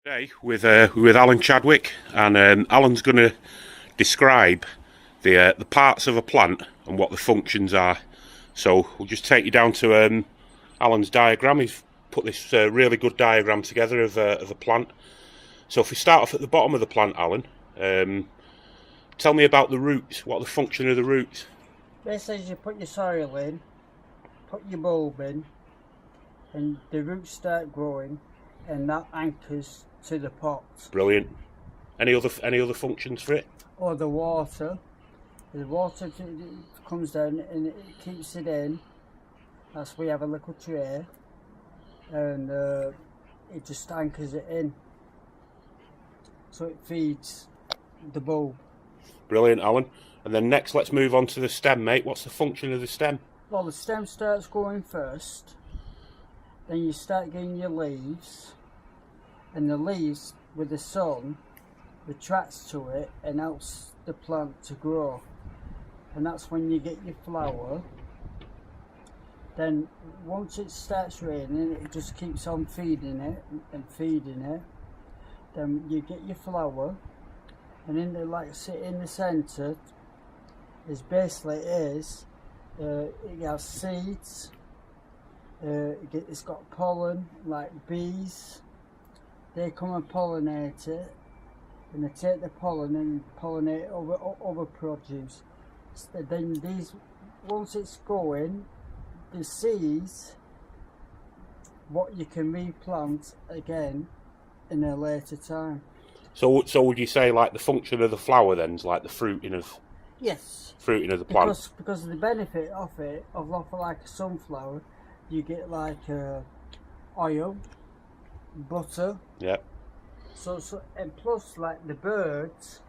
Today with Alan Chadwick, and Alan's going to describe the parts of a plant and what the functions are. So we'll just take you down to Alan's diagram. He's put this really good diagram together of a plant. So if we start off at the bottom of the plant, Alan, tell me about the roots. What are the function of the roots? Basically, you put your soil in, put your bulb in, and the roots start growing, and that anchors to the pot. Brilliant. Any other functions for it? Or the water. The water comes down and it keeps it in. That's why we have a little tray, and it just anchors it in. So it feeds the bulb. Brilliant, Alan. And then next, let's move on to the stem, mate. What's the function of the stem? Well, the stem starts growing first. Then you start getting your leaves. And the leaves, with the sun, attracts to it and helps the plant to grow. And that's when you get your flower. Then once it starts raining, it just keeps on feeding it and feeding it. Then you get your flower, and in the in the centre is basically it has seeds. It's got pollen like bees. They come and pollinate it, and they take the pollen and pollinate other produce. Then once it's going, the seeds, what you can replant again in a later time. So would you say like the function of the flower then is like the fruiting of? Yes. Fruiting of the plant. Because of the benefit of it, of like a sunflower, you get like oil, butter. Yeah. So and plus like the birds,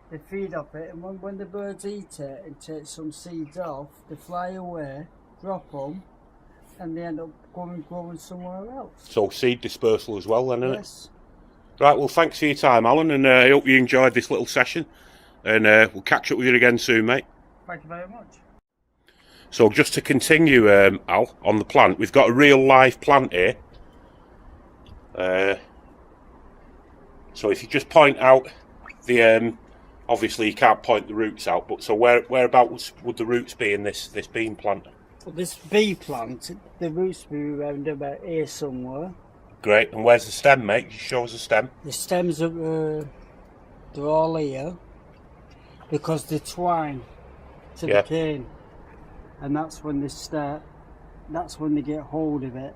they feed off it, and when the birds eat it and take some seeds off, they fly away, drop them, and they end up growing somewhere else. So seed dispersal as well then, isn't it? Yes. Right, well thanks for your time, Alan, and I hope you enjoyed this little session, and we'll catch up with you again soon, mate. Thank you very much. So just to continue, Al, on the plant, we've got a real live plant here. So if you just point out the, obviously you can't point the roots out, but so whereabouts would the roots be in this bean plant? Well, this bee plant, the roots be around about here somewhere. Great, and where's the stem, mate? Can you show us the stem? The stems are they're all here because they twine to the cane, and that's when they start. That's when they get hold of it,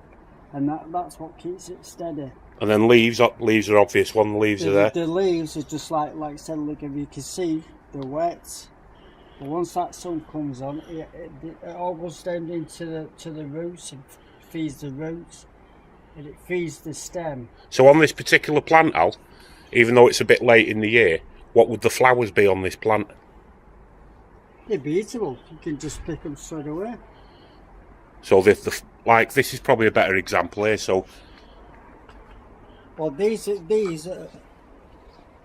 and that's what keeps it steady. And then leaves are obvious. One, the leaves are there. The leaves are just like I said, look, if you can see, they're wet. But once that sun comes on, it all goes down into the roots and feeds the roots, and it feeds the stem. So on this particular plant, Al, even though it's a bit late in the year, what would the flowers be on this plant? They're beautiful. You can just pick them straight away. So like this is probably a better example here. So. Well, these are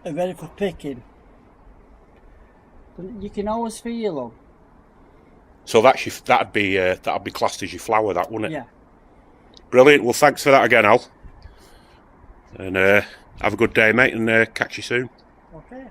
ready for picking. But you can always feel them. So that'd be classed as your flower, that wouldn't it? Yeah. Brilliant. Well, thanks for that again, Al. And have a good day, mate, and catch you soon. Okay.